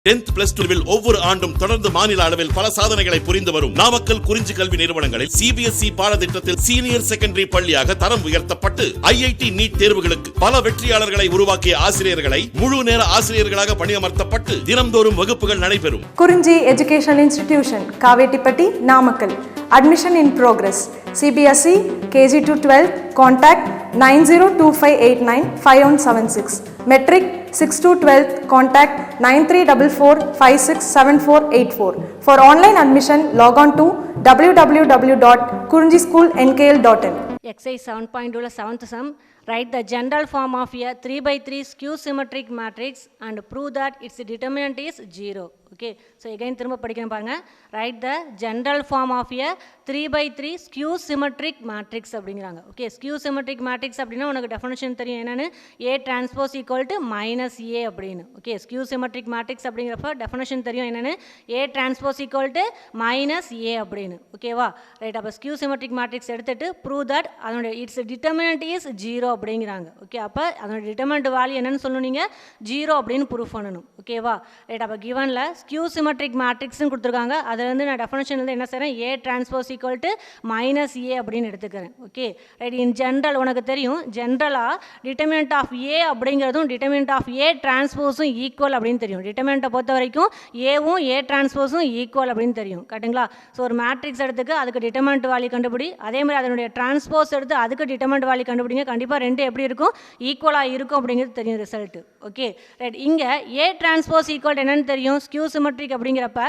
10th plus 2 ஒவ்வொரு ஆண்டும் தொடர்ந்து மாநில அளவில் பல சாதனைகளை புரிந்து வரும் நாமக்கல் குறிஞ்சி கல்வி நிறுவனங்களில் CBSE பாடத்திட்டத்தில் சீனியர் செகண்டரி பள்ளியாக தரம் உயர்த்தப்பட்டு IIT நீட் தேர்வுகளுக்கு பல வெற்றியாளர்களை உருவாக்கிய ஆசிரியர்களை முழு நேர ஆசிரியர்களாக பணியமர்த்தப்பட்டு தினம்தோறும் வகுப்புகள் நடைபெறும். குறிஞ்சி educational institution Kavettipatti Namakkal. Admission in progress. CBSE KG to 12 contact 9025895176. Metric 6 to 12 contact 9344567484. For online admission log on to www.kurinjischoolnkl.in. Exercise 7.2 7th sum. Write the general form of a 3x3 skew symmetric matrix and prove that its determinant is 0. Okay, so again திரும்ப படிக்கணும் பாருங்க. Write the general form of a 3x3 skew symmetric matrix அப்படிங்கிறாங்க. Okay, skew symmetric matrix அப்படின்னா உனக்கு definition தெரியும் என்னன்னு A transpose equal to minus A அப்படின்னு. Okay, skew symmetric matrix அப்படிங்கிறப்ப definition தெரியும் என்னன்னு A transpose equal to minus A அப்படின்னு. ஓகேவா, ரைட். அப்போ skew symmetric matrix எடுத்துட்டு prove that அதனுடைய its determinant is 0 அப்படிங்கிறாங்க. ஓகே, அப்போ அதோட டிட்டர்மினன்ட் வேல்யூ என்னன்னு சொல்லணும், நீங்கள் 0 அப்படின்னு ப்ரூஃப் பண்ணணும். ஓகேவா, ரைட். அப்போ கிவனில் ஸ்கியூ சிமெட்ரிக் மேட்ரிக்ஸ்னு கொடுத்துருக்காங்க. அதில் வந்து நான் டெஃபினேஷன் வந்து என்ன செய்கிறேன், A transpose equal to minus A அப்படின்னு எடுத்துக்கிறேன். Okay, right. இன் ஜென்ரல் உனக்கு தெரியும், ஜென்ரலாக டிட்டர்மினன்ட் ஆஃப் A அப்படிங்கிறதும் டிட்டர்மினன்ட் ஆஃப் A டிரான்ஸ்போஸும் ஈக்குவல் அப்படின்னு தெரியும். டிட்டர்மினன்ட்டை பொறுத்த வரைக்கும் ஏவும் A டிரான்ஸ்போஸும் ஈக்குவல் அப்படின்னு தெரியும். கரெக்டுங்களா? ஸோ ஒரு மேட்ரிக்ஸ் எடுத்துக்கு அதுக்கு டிட்டர்மினன்ட் வேல்யூ கண்டுபிடி, அதே மாதிரி அதனுடைய டிரான்ஸ்போஸ் எடுத்து அதுக்கு டிட்டர்மினன்ட் வேல்யூ கண்டுபிடிங்க. கண்டிப்பாக ரெண்டு எப்படி இருக்கும், ஈக்குவலாக இருக்கும் அப்படிங்கிறது தெரியும் ரிசல்ட். Okay, right. இங்கே A டிரான்ஸ்போஸ் ஈக்குவல் என்னன்னு தெரியும், ஸ்கியூ சிமெட்ரிக் அப்படிங்கிறப்ப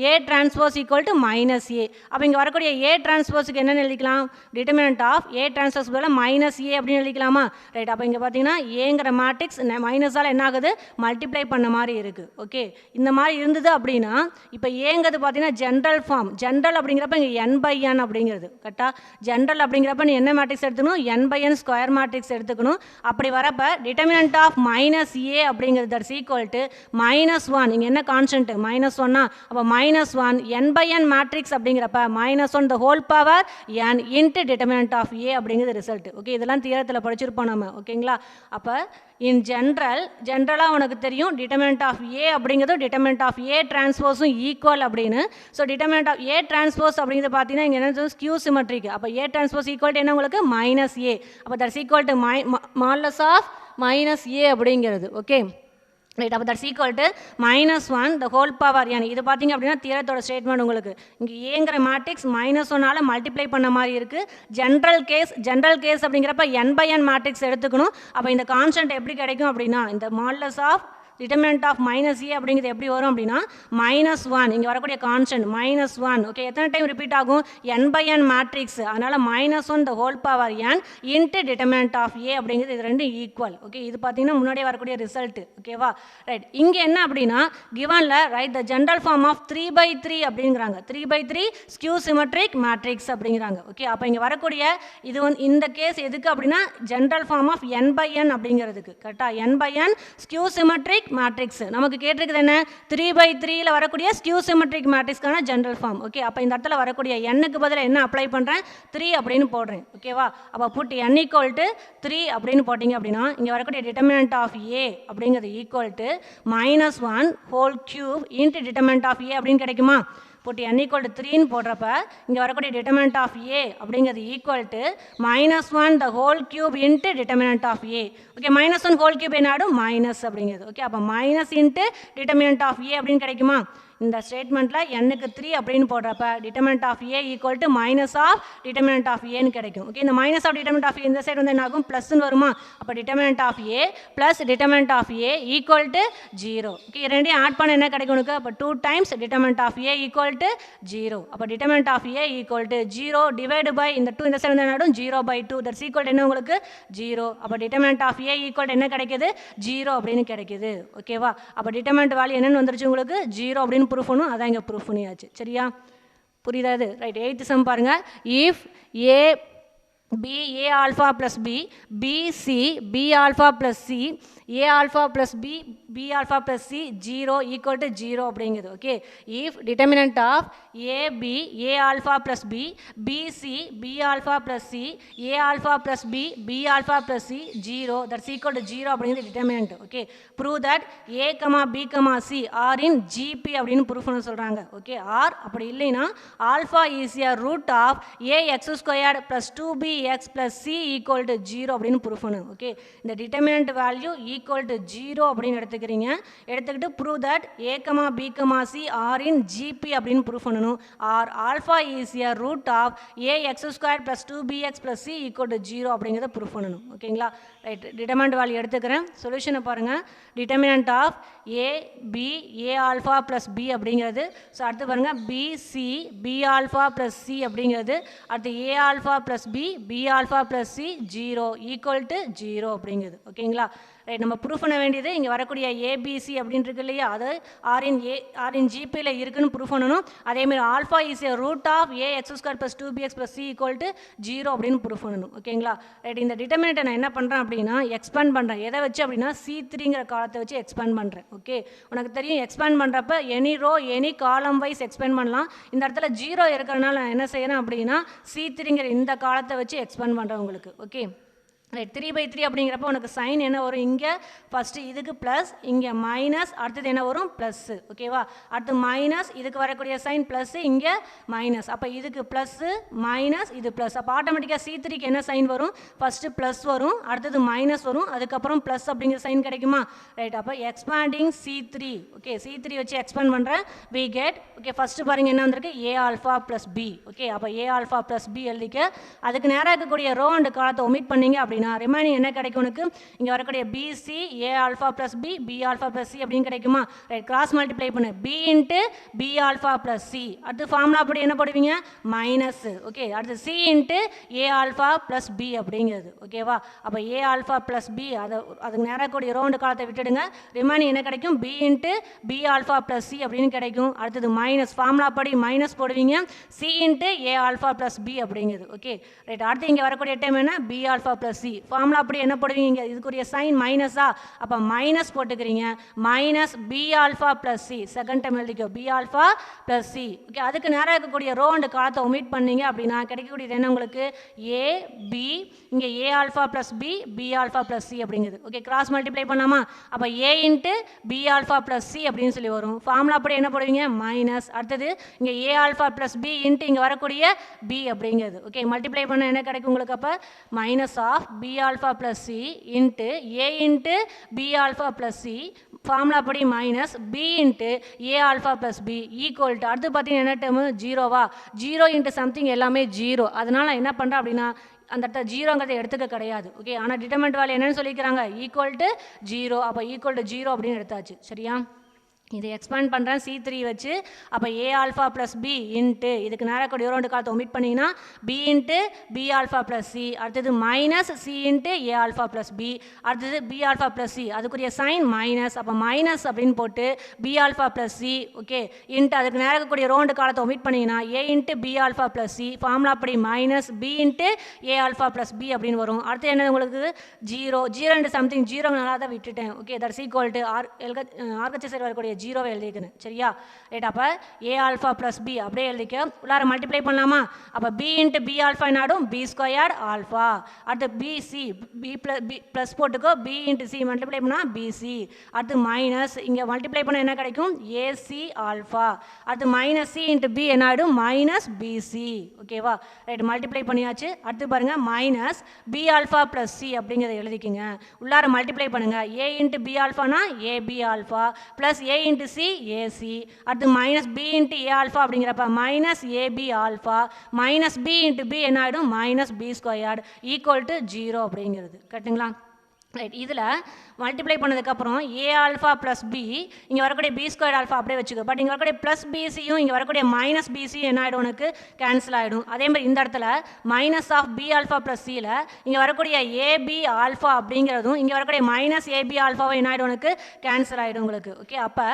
A transpose equal to minus A. அப்போ இங்கே வரக்கூடிய A டிரான்ஸ்போஸுக்கு என்னென்னு எழுதிக்கலாம், டிட்டர்மினன்ட் ஆஃப் A டிரான்ஸ்போஸ் பதிலாக மைனஸ் A அப்படின்னு எழுதிக்கலாமா, ரைட். அப்போ இங்கே பார்த்தீங்கன்னா ஏங்கிற மேட்ரிக்ஸ் மைனஸால் என்ன ஆகுது, மல்டிப்ளை பண்ண மாதிரி இருக்குது. ஓகே, இந்த மாதிரி இருந்தது அப்படின்னா இப்போ ஏங்கிறது பார்த்தீங்கன்னா ஜென்ரல் ஃபார்ம். ஜென்ரல் அப்படிங்கிறப்ப இங்கே n/n அப்படிங்கிறது கரெக்டாக. ஜென்ரல் அப்படிங்கிறப்ப நீ என்ன மேட்ரிக்ஸ் எடுத்துக்கணும், n/n ஸ்கொயர் மேட்ரிக்ஸ் எடுத்துக்கணும். அப்படி வரப்போ டிட்டர்மினன்ட் ஆஃப் மைனஸ் A அப்படிங்கிறது தட்ஸ் ஈக்குவல் டு -1. இங்கே என்ன கான்ஸ்டன்ட் -1னா, அப்போ -1 n/n மேட்ரிக்ஸ் அப்படிங்கிறப்ப -1 the whole power n into determinant of A அப்படிங்கிறது ரிசல்ட். ஓகே, இதெல்லாம் தியரத்தில் படிச்சிருப்போம் நம்ம. ஓகேங்களா, அப்போ இன் ஜென்ரலாக உனக்கு தெரியும் டிட்டர்மினன்ட் ஆஃப் A அப்படிங்கிறது டிட்டர்மினன்ட் ஆஃப் A டிரான்ஸ்போஸும் ஈக்குவல் அப்படின்னு. So determinant of A transpose அப்படிங்கிறது பார்த்தீங்கன்னா இங்கே என்ன ஸ்கியூ சிமெட்ரிக். அப்போ A டிரான்ஸ்போஸ் ஈக்குவல் டு என்ன உங்களுக்கு -A. அப்போ that's equal to modulus of -A அப்படிங்கிறது. Okay, right. அப்போ that's equal to -1 the whole power n. இது பார்த்தீங்க அப்படின்னா தியரத்தோட ஸ்டேட்மெண்ட் உங்களுக்கு இங்கே ஏங்கிற மேட்ரிக்ஸ் -1ஆல் மல்டிப்ளை பண்ண மாதிரி இருக்குது. ஜென்ரல் கேஸ் அப்படிங்கிறப்ப n/n மேட்ரிக்ஸ் எடுத்துக்கணும். அப்போ இந்த கான்ஸ்டன்ட் எப்படி கிடைக்கும் அப்படின்னா, இந்த modulus of determinant of -A அப்படிங்கிறது எப்படி வரும் அப்படின்னா -1. இங்கே வரக்கூடிய கான்ஸ்டன்ட் -1. ஓகே, எத்தனை டைம் ரிப்பீட் ஆகும், n/n மேட்ரிக்ஸ். அதனால் -1 the whole power n into determinant of A அப்படிங்கிறது இது ரெண்டும் ஈக்குவல். ஓகே, இது பார்த்தீங்கன்னா முன்னாடியே வரக்கூடிய ரிசல்ட். ஓகேவா, ரைட். இங்கே என்ன அப்படின்னா கிவனில் right the general form of 3/3 அப்படிங்கிறாங்க. 3/3 ஸ்கியூ சிமெட்ரிக் மேட்ரிக்ஸ் அப்படிங்கிறாங்க. ஓகே, அப்போ இங்கே வரக்கூடிய இது வந்து இந்த கேஸ் எதுக்கு அப்படின்னா ஜென்ரல் ஃபார்ம் ஆஃப் n/n அப்படிங்கிறதுக்கு கரெக்டாக. n/n ஸ்கியூ சிமெட்ரிக் மேட்ரிக்ஸ் நமக்கு கேட்டிருக்குது என்ன, 3/3ல வரக்கூடிய ஸ்கியூ சிமெட்ரிக் மேட்ரிக்ஸ்க்கான ஜென்ரல் ஃபார்ம். ஓகே, அப்போ இந்த இடத்துல வரக்கூடிய n-க்கு பதிலாக என்ன அப்ளை பண்ணுறேன், 3 அப்படின்னு போடுறேன். ஓகேவா, அப்போ புட் n ஈக்குவல் டு 3 அப்படின்னு போட்டிங்க அப்படின்னா இங்கே வரக்கூடிய டிட்டர்மினன்ட் ஆஃப் A அப்படிங்கிறது equal to -1 whole cube into determinant of A அப்படின்னு கிடைக்குமா. போட்டு n ஈக்குவல் டு 3ன்னு போடுறப்ப இங்கே வரக்கூடிய டிட்டர்மினன்ட் ஆஃப் A அப்படிங்கிறது equal to -1 the whole cube into determinant of A. Okay, -1 whole cube என்ன ஆடும், மைனஸ் அப்படிங்கிறது. ஓகே, அப்போ minus into determinant of A அப்படின்னு கிடைக்குமா. இந்த ஸ்டேட்மெண்ட்டில் n-க்கு 3 அப்படின்னு போடுறப்ப determinant of A equal to minus of determinant of ஏன்னு கிடைக்கும். ஓகே, இந்த மைனஸ் ஆஃப் டிட்டர்மினன்ட் ஆஃப் இந்த சைடு வந்து என்ன ஆகும், ப்ளஸ்ன்னு வருமா. அப்போ determinant of A plus determinant of A equal to 0. Okay, ரெண்டையும் ஆட் பண்ண என்ன கிடைக்கும் உனக்கு, அப்போ 2 times determinant of A equal to 0. அப்போ determinant of A equal to 0 divide by இந்த 2 இந்த சைடு வந்து என்ன ஆகும், 0/2 தட்ஸ் ஈக்குவல் டு என்ன உங்களுக்கு 0. அப்போ determinant of A equal to என்ன கிடைக்குது, 0 அப்படின்னு கிடைக்குது. ஓகேவா, அப்போ டிட்டர்மினன்ட் வேல்யூ என்னென்னு வந்துருச்சு உங்களுக்கு 0 அப்படின்னு ப்ரூஃப் பண்ணும். அதான் இங்கே ப்ரூஃப் பண்ணியாச்சு. சரியா, புரியுதா இது, ரைட். 8th சம் பாருங்க. If A B A alpha plus B, B C B alpha plus C, A alpha plus B, B alpha plus C 0 equal to 0 அப்படிங்குது. Okay, if determinant of A B A alpha plus B, B C B alpha plus C, A alpha plus B, B alpha plus C 0, that's equal to 0 அப்படிங்குது determinant. Okay, prove that A comma B comma C are in GP அப்படின்னு proof பண்ண சொல்றாங்க. Okay, or அப்படி இல்லைனா alpha is a root of A x squared plus 2B x plus C equal to 0 அப்படின்னு proof பண்ணு. Okay, இந்த determinant value equal to 0 அப்படின்னு எடுத்துக்கிறீங்க. எடுத்துக்கிட்டு prove that A, B, C are in GP அப்படின்னு proof பண்ணணும். or alpha is a root of A x squared plus 2BX plus C equal to 0 அப்படிங்கிறத proof பண்ணணும். ஓகேங்களா, ரைட். determinant value எடுத்துக்கிறேன். சொல்யூஷனை பாருங்க. determinant of A B A alpha plus B அப்படிங்கிறது. So அடுத்து பாருங்க B C B alpha plus C அப்படிங்கிறது. அடுத்து A alpha plus B B alpha plus C 0 equal to 0 அப்படிங்கிறது. ஓகேங்களா, ரைட். நம்ம ப்ரூஃப் பண்ண வேண்டியது இங்கே வரக்கூடிய ஏபிசி அப்படின்னு இருக்கு இல்லையா, அது ஆரின் ஜிபியில் இருக்குன்னு ப்ரூஃப் பண்ணணும். அதேமாதிரி alpha is a root of A X square plus 2BX plus C equal to 0 அப்படின்னு ப்ரூஃப் பண்ணணும். ஓகேங்களா, ரைட். இந்த டிட்டர்மினேட்டை நான் என்ன பண்ணுறேன் அப்படின்னா எக்ஸ்பேண்ட் பண்ணுறேன். எதை வச்சு அப்படின்னா C3ங்கிற காலத்தை வச்சு எக்ஸ்பேண்ட் பண்ணுறேன். ஓகே, உனக்கு தெரியும் எக்ஸ்பேண்ட் பண்ணுறப்ப any row any column wise expand பண்ணலாம். இந்த இடத்துல 0 இருக்கிறனால நான் என்ன செய்யறேன் அப்படின்னா C3ங்கிற இந்த காலத்தை வச்சு எக்ஸ்பேண்ட் பண்ணுறேன் உங்களுக்கு. Okay, right. 3/3 அப்படிங்கிறப்ப உனக்கு சைன் என்ன வரும், இங்கே ஃபஸ்ட்டு இதுக்கு ப்ளஸ், இங்கே மைனஸ், அடுத்தது என்ன வரும் ப்ளஸ்ஸு. ஓகேவா, அடுத்து மைனஸ், இதுக்கு வரக்கூடிய சைன் ப்ளஸ்ஸு, இங்கே மைனஸ். அப்போ இதுக்கு ப்ளஸ்ஸு மைனஸ், இது ப்ளஸ். அப்போ ஆட்டோமேட்டிக்காக C3க்கு என்ன சைன் வரும், ஃபஸ்ட்டு ப்ளஸ் வரும், அடுத்தது மைனஸ் வரும், அதுக்கப்புறம் ப்ளஸ் அப்படிங்கிற சைன் கிடைக்குமா. ரைட். அப்போ எக்ஸ்பேண்டிங் C3. ஓகே, C3 வச்சு எக்ஸ்பேண்ட் பண்ணுறேன். We get. ஓகே, ஃபஸ்ட்டு பாருங்கள் என்ன வந்திருக்கு, A alpha plus B. Okay, அப்போ A alpha plus B எழுதிக்க. அதுக்கு நேராக இருக்கக்கூடிய ரோ அண்ட் காலத்தை ஒமிட் பண்ணிங்க அப்படின்னா ரிமைனிங் என்ன கிடைக்கும் உனக்கு, இங்கே வரக்கூடிய BC A alpha plus B B alpha plus C அப்படின்னு கிடைக்குமா. ரைட், கிராஸ் மல்டிப்ளை பண்ணு. B into B alpha plus C. அடுத்து ஃபார்முலா அப்படி என்ன போடுவீங்க, மைனஸ். ஓகே, அடுத்து C into A alpha plus B அப்படிங்கிறது. ஓகேவா, அப்போ A alpha plus B அதுக்கு நேராக கூடிய ரோ அண்ட் காலத்தை விட்டுடுங்க. ரிமைனிங் என்ன கிடைக்கும், B into B alpha plus C அப்படின்னு கிடைக்கும். அடுத்தது மைனஸ், ஃபார்முலா படி மைனஸ் போடுவீங்க. C into A alpha plus B அப்படிங்கிறது. Okay, right. அடுத்து இங்கே வரக்கூடிய டைம் என்ன, B alpha plus C. Formula அப்படி என்ன போடுவீங்க, இதுக்குரிய சைன் மைனஸா, அப்போ மைனஸ் போட்டுக்கிறீங்க. Minus B alpha plus C. Second time எழுதிக்கோ, B alpha plus C. Okay, அதுக்கு நேராக இருக்கக்கூடிய ரோ அண்ட் காலத்தை ஒமிட் பண்ணீங்க அப்படின்னா கிடைக்கக்கூடியது என்ன உங்களுக்கு, A B, இங்கே A alpha plus B B alpha plus C அப்படிங்கிறது. ஓகே, கிராஸ் மல்டிப்ளை பண்ணாமா, அப்போ A into B alpha plus C அப்படின்னு சொல்லி வரும். ஃபார்முலா அப்படி என்ன போடுவீங்க, மைனஸ். அடுத்தது இங்கே A alpha plus B into இங்கே வரக்கூடிய B அப்படிங்கிறது. ஓகே, மல்டிப்ளை பண்ண என்ன கிடைக்கும் உங்களுக்கு, அப்போ minus of B alpha plus C into A into B alpha plus C. Formula படி minus B into A alpha plus B equal to, அடுத்து பார்த்தீங்கன்னா என்ன டேர்மு, 0வா, 0 இன்ட்டு சம்திங் எல்லாமே 0. அதனால் என்ன பண்ணுறேன் அப்படின்னா அந்த இடத்துல 0ங்கிறத எடுத்துக்க கிடையாது. ஓகே, ஆனால் டிட்டர்மினன்ட் வேல்யூ என்னன்னு சொல்லிக்கிறாங்க, ஈக்குவல் டு 0. அப்போ ஈக்குவல் டு 0 அப்படின்னு எடுத்தாச்சு. சரியா, இதை எக்ஸ்பேண்ட் பண்ணுறேன் C3 வச்சு. அப்போ A alpha plus B into இதுக்கு நேராக கூடிய ரோ அண்ட் காலத்தை ஒமிட் பண்ணிங்கன்னா B into B alpha plus C. அடுத்தது minus C into A alpha plus B. அடுத்தது B alpha plus C, அதுக்குரிய சைன் மைனஸ். அப்போ மைனஸ் அப்படின்னு போட்டு B alpha plus C. Okay, into அதுக்கு நேராக கூடிய ரோ அண்ட் காலத்தை ஒமிட் பண்ணிங்கன்னா A into B alpha plus C. Formula அப்படி minus B into A alpha plus B அப்படின்னு வரும். அடுத்து என்ன உங்களுக்கு 0 இன்ட்டு சம்திங் 0 நல்லா தான் விட்டுட்டேன். ஓகே, தட்ஸ் ஈக்குவல் டு ஆர்கச்சர் சைடு வரக்கூடிய 0 எழுதிக்கணும். சரியா, ரைட். அப்போ A alpha plus B அப்படியே எழுதிக்க. உள்ளார மல்டிப்ளை பண்ணலாமா, அப்போ B இன்ட்டு B alpha என்னாடும், B ஸ்கொயர்ட் ஆல்ஃபா. அடுத்து BC B ப்ளஸ் போட்டுக்கோ, B இன்ட்டு C மல்டிப்ளை பண்ணால் BC. அடுத்து மைனஸ், இங்கே மல்டிப்ளை பண்ண என்ன கிடைக்கும், AC ஆல்ஃபா. அடுத்து மைனஸ் C இன்ட்டு B என்னாடும், மைனஸ் BC. ஓகேவா, ரைட், மல்டிப்ளை பண்ணியாச்சு. அடுத்து பாருங்கள் minus B alpha plus C அப்படிங்கிறத எழுதிக்கிங்க. உள்ளார மல்டிப்ளை பண்ணுங்கள். A into B alphaனா AB alpha plus A into C AC. அடுத்து minus B into A alpha அப்படிங்கிறப்ப minus AB alpha minus B into B என்ன ஆகிடும், minus B squared equal to 0 அப்படிங்கிறது. கரெக்டுங்களா, right. இதில் மல்டிப்ளை பண்ணதுக்கப்புறம் ஏ ஆல்ஃபா ப்ளஸ் பி, இங்கே வரக்கூடிய பி ஸ்கொயர் ஆல்ஃபா அப்படியே வச்சுக்கோ. பட் இங்கே வரக்கூடிய ப்ளஸ் பிசியும் இங்கே வரக்கூடிய மைனஸ் பிசியும் என்ன ஆகிடும், உனக்கு கேன்சல் ஆகிடும். அதே மாதிரி இந்த இடத்துல minus of B alpha plus சியில் இங்கே வரக்கூடிய ஏபி ஆல்ஃபா அப்படிங்கிறதும் இங்கே வரக்கூடிய மைனஸ் ஏபி ஆல்ஃபாவும் என்ன ஆகிடும், உனக்கு கேன்சல் ஆகிடும் உங்களுக்கு. ஓகே, அப்போ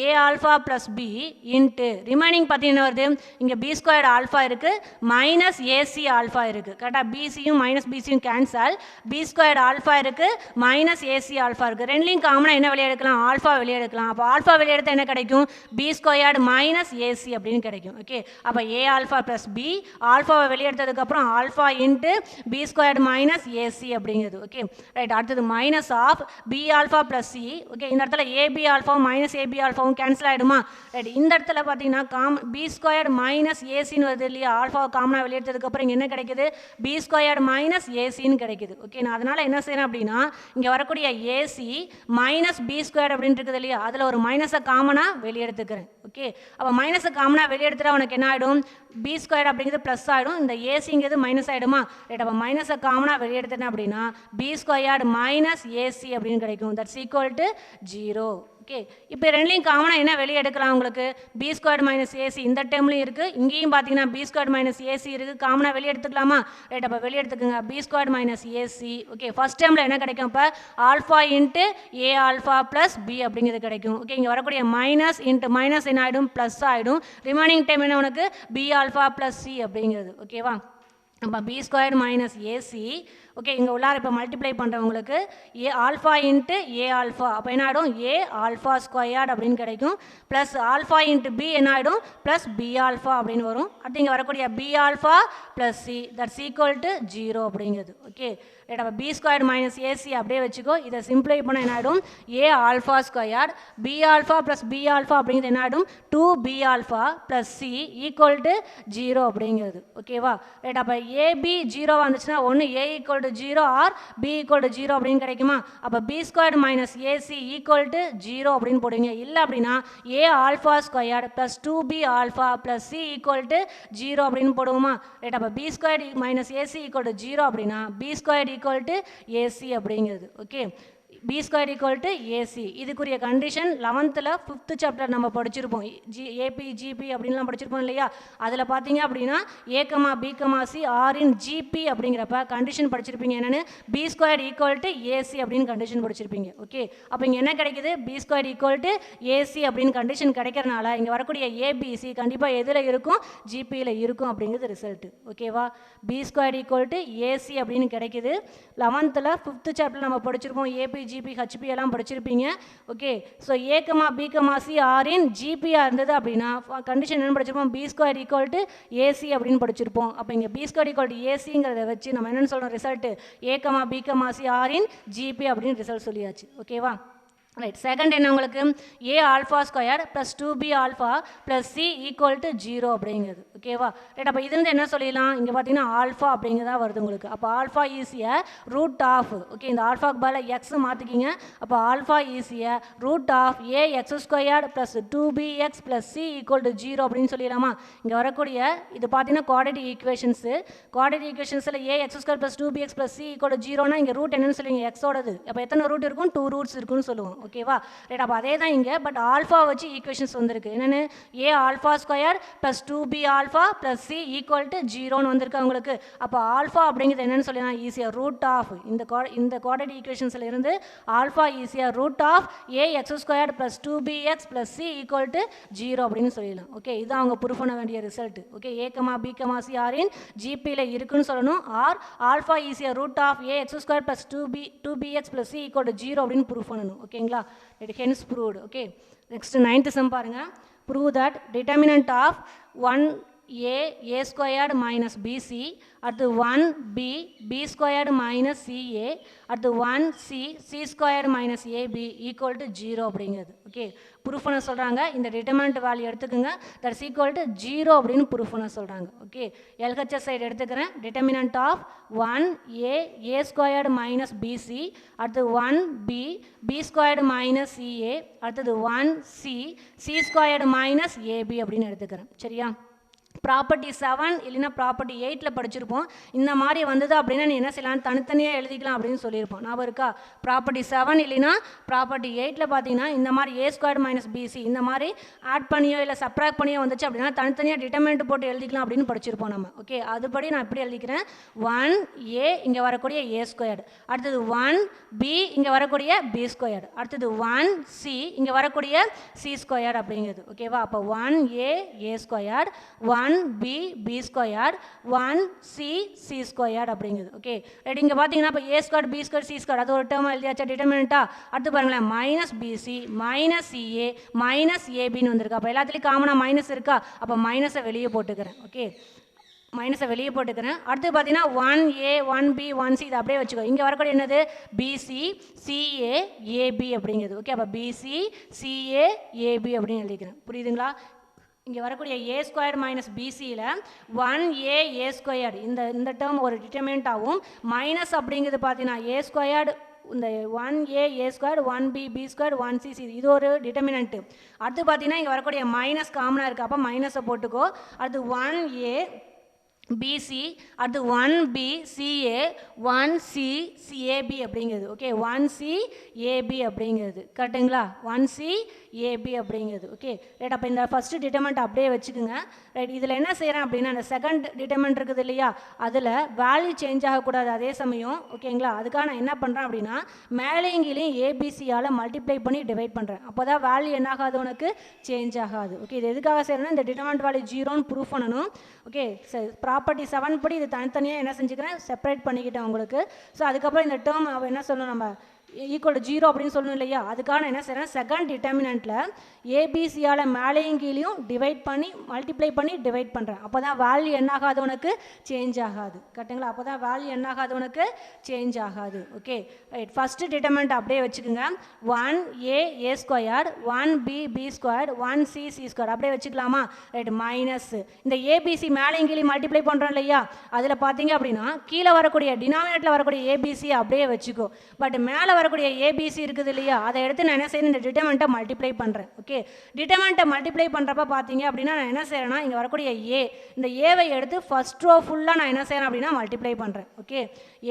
A alpha plus B into remaining பார்த்தீங்கன்னா வருது, இங்கே பி ஸ்கொயர் ஆல்ஃபா இருக்குது, மைனஸ் ஏசி ஆல்ஃபா இருக்குது. கரெக்டாக பிசியும் மைனஸ் பிசியும் கேன்சல், பி ஸ்கொயர் ஆல்ஃபா இருக்குது, மைனஸ் ஏசி ஆல்ஃபா இருக்குது. ரெண்டுலையும் காமனாக என்ன வெளியே எடுக்கலாம், ஆல்ஃபா வெளியே எடுக்கலாம். அப்போ ஆல்ஃபா வெளியே எடுத்தால் என்ன கிடைக்கும், பி ஸ்கொயர்டு மைனஸ் ஏசி அப்படின்னு கிடைக்கும். ஓகே, அப்போ ஏ ஆல்ஃபா ப்ளஸ் பி, ஆல்ஃபாவை வெளியே எடுத்ததுக்கப்புறம் alpha into B squared minus AC அப்படிங்கிறது. Okay right. அடுத்தது minus of B alpha plus C. Okay, இந்த இடத்துல ஏபி ஆல்ஃபாவும் மைனஸ் ஏபி ஆல்ஃபாவும் கேன்சல் ஆகிடுமா. ரைட். இந்த இடத்துல பார்த்தீங்கன்னா பி ஸ்கொயர்டு மைனஸ் ஏசின்னு வருது இல்லையா, ஆல்ஃபாவை காமனாக வெளியே எடுத்ததுக்கப்புறம் இங்கே என்ன கிடைக்குது, பி ஸ்கொயர்டு மைனஸ் ஏசின்னு கிடைக்குது. ஓகே, நான் அதனால் என்ன செய்யறேன் அப்படின்னா, இங்கே வரக்கூடிய ஏசி மைனஸ் பி ஸ்கொயர் அப்படின்னு இருக்குது இல்லையா, அதில் ஒரு மைனஸை காமனாக வெளியே எடுத்துக்கிறேன். ஓகே, அப்போ மைனஸை காமனாக வெளியே எடுத்துட்டா உனக்கு என்ன ஆகிடும், பி ஸ்கொயர் அப்படிங்கிறது ப்ளஸ் ஆகிடும், இந்த ஏசிங்கிறது மைனஸ் ஆகிடுமா. ரைட். அப்போ மைனஸை காமனாக வெளியே எடுத்துட்டேன் அப்படின்னா பி ஸ்கொயர்டு மைனஸ் ஏசி அப்படின்னு கிடைக்கும். That's equal to 0. ஓகே, இப்போ ரெண்டுலையும் காமனாக என்ன வெளியே எடுக்கலாம் உங்களுக்கு, பி ஸ்கொயர்டு மைனஸ் ஏசி இந்த டேர்ம்லையும் இருக்குது, இங்கேயும் பார்த்தீங்கன்னா பி ஸ்கொயர்டு மைனஸ் ஏசி இருக்குது, காமனாக வெளியே எடுத்துக்கலாமா. ரைட். அப்போ வெளியே எடுத்துக்கோங்க B squared minus AC. Okay, first டைமில் என்ன கிடைக்கும், இப்போ alpha into A alpha plus B அப்படிங்கிறது கிடைக்கும். ஓகே, இங்கே வரக்கூடிய மைனஸ் இன்ட்டு மைனஸ் என்ன ஆகிடும், ப்ளஸ் ஆகிடும். ரிமைனிங் டைம் என்ன உனக்கு, பி ஆல்ஃபா ப்ளஸ் சி அப்படிங்கிறது. ஓகேவா, அப்போ B squared minus AC. Okay, இங்கே உள்ளார இப்போ மல்டிப்ளை பண்ணுறவங்களுக்கு A alpha into A alpha, அப்போ என்ன ஆகிடும், ஏ ஆல்ஃபா ஸ்கொயர்டு அப்படின்னு கிடைக்கும். ப்ளஸ் ஆல்ஃபா இன்ட்டு பி என்ன ஆகிடும், ப்ளஸ் பி ஆல்ஃபா அப்படின்னு வரும். அடுத்து இங்கே வரக்கூடிய B alpha plus C that's equal to 0 அப்படிங்கிறது. Okay right. அப்போ பி ஸ்கொயர்டு மைனஸ் ஏசி அப்படியே வச்சுக்கோ. இதை சிம்பிளை பண்ண என்ன ஆகிடும், A alpha squared B alpha plus B alpha அப்படிங்கிறது என்ன ஆகிடும், 2b alpha plus C equal to 0 அப்படிங்கிறது. ஓகேவா ரைட். அப்போ ஏபி 0 வந்துச்சுன்னா ஒன்று A equal to 0 or B equal to 0 அப்படின்னு கிடைக்குமா. அப்போ B squared minus AC equal to 0 அப்படின்னு போடுவீங்க. இல்லை அப்படின்னா A alpha squared plus 2b alpha plus C equal to 0 அப்படின்னு போடுவோமா. ரைட். அப்போ B squared minus AC equal to 0 அப்படின்னா B squared equal to AC அப்படிங்கிறது. Okay, B square equal to AC. இதுக்குரிய கண்டிஷன் 11th 5th சாப்டர் நம்ம படிச்சிருப்போம். AB GB அப்படின்லாம் படிச்சிருப்போம் இல்லையா. அதில் பார்த்தீங்க அப்படின்னா A comma B comma C are in GP அப்படிங்கிறப்ப கண்டிஷன் படிச்சிருப்பீங்க. என்னென்னு, B square equal to AC அப்படின்னு கண்டிஷன் படிச்சிருப்பீங்க. ஓகே, அப்போ இங்கே என்ன கிடைக்குது, B square equal to AC அப்படின்னு கண்டிஷன் கிடைக்கிறனால இங்கே வரக்கூடிய ஏபிசி கண்டிப்பாக எதில் இருக்கும், ஜிபியில் இருக்கும் அப்படிங்கிறது ரிசல்ட்டு. ஓகேவா, B square equal to AC அப்படின்னு கிடைக்குது. 11th 5th சாப்டர் நம்ம படிச்சிருப்போம். ஏபி ஜிபி ஹெச்பி எல்லாம் படிச்சிருப்பீங்க. Okay, so A comma B comma C are in ஜிபியாக இருந்தது அப்படின்னா கண்டிஷன் என்ன படிச்சிருப்போம், B square equal to AC அப்படின்னு படிச்சிருப்போம். அப்போ இங்கே பி ஸ்கொயர் ஈக்குவல் டு ஏசிங்கிறத வச்சு நம்ம என்னென்னு சொல்கிறோம், result A comma B comma C are in GP அப்படின்னு ரிசல்ட் சொல்லியாச்சு. ஓகேவா ரைட். செகண்ட் என்ன உங்களுக்கு, A alpha square plus 2b alpha plus C equal to 0 அப்படிங்கிறது. ஓகேவா ரைட். அப்போ இதுலேருந்து என்ன சொல்லிடலாம், இங்கே பார்த்தீங்கன்னா ஆல்ஃபா அப்படிங்கிறதா வருது உங்களுக்கு. அப்போ ஆல்ஃபா ஈஸியாக ரூட் ஆஃப், ஓகே இந்த ஆல்ஃபாக்கு பதில் எக்ஸ் மாற்றிக்கிங்க. அப்போ ஆல்ஃபா ஈஸியாக root of A X squared plus 2bx plus C equal to 0 அப்படின்னு சொல்லிடலாமா. இங்கே வரக்கூடிய இது பார்த்தீங்கன்னா குவாட்ரேட்டிக் ஈக்குவேஷன்ஸு. குவாட்ரேட்டிக் ஈக்குவேஷன்ஸில் A X square plus 2bx plus C equal to 0னா இங்கே ரூட் என்னன்னு சொல்லுவீங்க, எக்ஸோடது. அப்போ எத்தனை ரூட் இருக்கும், 2 ரூட்ஸ் இருக்குன்னு சொல்லுவோம். ஓகேவா ரைட். அப்போ அதே தான் இங்கே, பட் ஆல்ஃபா வச்சு ஈக்குவேஷன்ஸ் வந்திருக்கு. என்னென்னு, A alpha square plus 2b alpha plus C equal to 0ன்னு வந்திருக்கு உங்களுக்கு. அப்போ ஆல்ஃபா அப்படிங்கிறது என்னென்னு சொல்லலாம், ஈஸியாக ரூட் ஆஃப் இந்த குவாட்ரேட்டிக் ஈக்குவேஷன்ஸில் இருந்து ஆல்ஃபா ஈஸியாக root of A X square plus 2bx plus C equal to 0 அப்படின்னு சொல்லிடலாம். ஓகே, இதுதான் அவங்க ப்ரூஃப் பண்ண வேண்டிய result. Okay, A comma B comma C are in ஜிபியில் இருக்குன்னு சொல்லணும். ஆர் ஆல்ஃபா ஈஸியாக root of A X square plus 2bx plus C equal to 0 அப்படின்னு ப்ரூஃப் பண்ணணும். ஓகேங்களா, it hence proved. Okay, next 9th sum பாருங்க. Prove that determinant of 1a squared minus bc at the 1b b squared minus ca at the 1c c squared minus ab equal to 0 அப்படிங்கிறது. Okay, proof பண்ண சொல்கிறாங்க. இந்த determinant value எடுத்துக்கோங்க, that's equal to 0 அப்படின்னு proof பண்ண சொல்கிறாங்க. Okay, LHS side எடுத்துக்கிறேன். Determinant of 1a a squared minus bc அடுத்து 1b b squared minus ca அடுத்தது 1c c squared minus ab அப்படின்னு எடுத்துக்கிறேன். சரியா, ப்ராப்பர்ட்டி 7 இல்லைன்னா ப்ராப்பர்ட்டி 8ல் படிச்சிருப்போம். இந்த மாதிரி வந்தது அப்படின்னா நீ என்ன செய்யலாம், தனித்தனியாக எழுதிக்கலாம் அப்படின்னு சொல்லியிருப்போம். ஞாபகம் இருக்கா? ப்ராப்பர்ட்டி 7 இல்லைன்னா ப்ராப்பர்ட்டி 8ல் பார்த்தீங்கன்னா இந்த மாதிரி a² - bc இந்த மாதிரி ஆட் பண்ணியோ இல்லை சப்ராக்ட் பண்ணியோ வந்துச்சு அப்படின்னா தனித்தனியாக டிட்டர்மினன்ட் போட்டு எழுதிக்கலாம் அப்படின்னு படிச்சிருப்போம் நம்ம. ஓகே, அதுபடி நான் இப்படி எழுதிக்கிறேன். 1a இங்கே வரக்கூடிய a², அடுத்தது 1b இங்கே வரக்கூடிய b², அடுத்தது 1c இங்கே வரக்கூடிய c² அப்படிங்கிறது. ஓகேவா? அப்போ 1a a², 1b b², 1c c² அப்படிங்கிறது. Okay right. இங்கே பார்த்தீங்கன்னா இப்போ a² b² c² அது ஒரு டேர்மாக எழுதியாச்சா டிட்டர்மினண்ட்டா? அடுத்து பாருங்களேன், -bc -ca -abன்னு வந்திருக்கு. அப்போ எல்லாத்துலேயும் காமனாக மைனஸ் இருக்கா? அப்போ மைனஸை வெளியே போட்டுக்கிறேன். ஓகே, மைனஸை வெளியே போட்டுக்கிறேன். அடுத்து பார்த்தீங்கன்னா 1a 1b 1c இது அப்படியே வச்சுக்கோ. இங்கே வரக்கூடிய என்னது, bc ca ab அப்படிங்கிறது. ஓகே, அப்போ bc ca ab அப்படின்னு எழுதிக்கிறேன். புரியுதுங்களா? இங்கே வரக்கூடிய a² - bcயில் 1a a² இந்த டேர்ம் ஒரு டிட்டர்மினண்ட்டாகவும், மைனஸ் அப்படிங்கிறது பார்த்தீங்கன்னா a² இந்த 1a a², 1b b², 1c c இது ஒரு டிட்டர்மினண்ட்டு. அடுத்து பார்த்தீங்கன்னா இங்கே வரக்கூடிய மைனஸ் காமனாக இருக்குது. அப்போ மைனஸை போட்டுக்கோ. அடுத்து 1a bc, அடுத்து 1b ca 1c cab அப்படிங்கிறது. ஓகே, 1c ab அப்படிங்கிறது. கரெக்டுங்களா? 1c ab அப்படிங்கிறது. Okay right. அப்போ இந்த ஃபஸ்ட்டு டிட்டர்மெண்ட் அப்படியே வச்சுக்கோங்க. ரைட். இதில் என்ன செய்கிறேன் அப்படின்னா, அந்த செகண்ட் டிட்டர்மெண்ட் இருக்குது இல்லையா, அதில் வேல்யூ சேஞ்ச் ஆகக்கூடாது அதே சமயம். ஓகேங்களா? அதுக்காக நான் என்ன பண்ணுறேன் அப்படின்னா, மேலேங்கிலையும் ஏபிசியால் மல்டிப்ளை பண்ணி டிவைட் பண்ணுறேன். அப்போ தான் வேல்யூ என்ன ஆகாது, உனக்கு சேஞ்ச் ஆகாது. ஓகே, இது எதுக்காக செய்யணும்னா இந்த டிட்டர்மெண்ட் வேல்யூ 0ன்னு ப்ரூஃப் பண்ணணும். ஓகே, ப்ராப்பர்ட்டி 7 படி இது தனித்தனியாக என்ன செஞ்சுக்கிறேன், செப்பரேட் பண்ணிக்கிட்டேன் உங்களுக்கு. ஸோ அதுக்கப்புறம் இந்த டேர்ம் என்ன சொல்லணும், நம்ம ஈக்குவல் டு 0 அப்படின்னு சொல்லணும் இல்லையா, அதுக்கான என்ன செய்கிறேன், செகண்ட் டிட்டர்மினண்ட்டில் ஏபிசியால் மேலேயும் கீழையும் டிவைட் பண்ணி மல்டிப்ளை பண்ணி டிவைட் பண்ணுறேன். அப்போ தான் வேல்யூ என்ன ஆகாது, உனக்கு சேஞ்ச் ஆகாது. கரெக்டுங்களா? அப்போ தான் வேல்யூ என்ன ஆகாது, உனக்கு சேஞ்ச் ஆகாது. Okay right. ஃபஸ்ட்டு டிட்டர்மினண்ட் அப்படியே வச்சுக்கோங்க. 1a a², 1b b², 1c c² அப்படியே வச்சுக்கலாமா? ரைட். மைனஸ் இந்த ஏபிசி மேலேயும் கீழே மல்டிப்ளை பண்ணுறோம் இல்லையா, அதில் பார்த்தீங்க அப்படின்னா கீழே வரக்கூடிய டினாமினேட்டில் வரக்கூடிய ஏபிசி அப்படியே வச்சுக்கோ. பட் மேலே வரக்கூடிய ஏபிசி இருக்குது இல்லையா, அதை எடுத்து நான் என்ன செய்யணும், இந்த டிட்டர்மெண்ட்டை மல்டிப்ளை பண்ணுறேன். ஓகே, டிட்டர்மெண்ட்டை மல்டிப்ளை பண்ணுறப்ப பார்த்தீங்க அப்படின்னா நான் என்ன செய்கிறேன்னா, இங்கே வரக்கூடிய இந்த ஏவை எடுத்து ஃபர்ஸ்ட் ரோ ஃபுல்லாக நான் என்ன செய்கிறேன் அப்படின்னா மல்டிப்ளை பண்ணுறேன். ஓகே,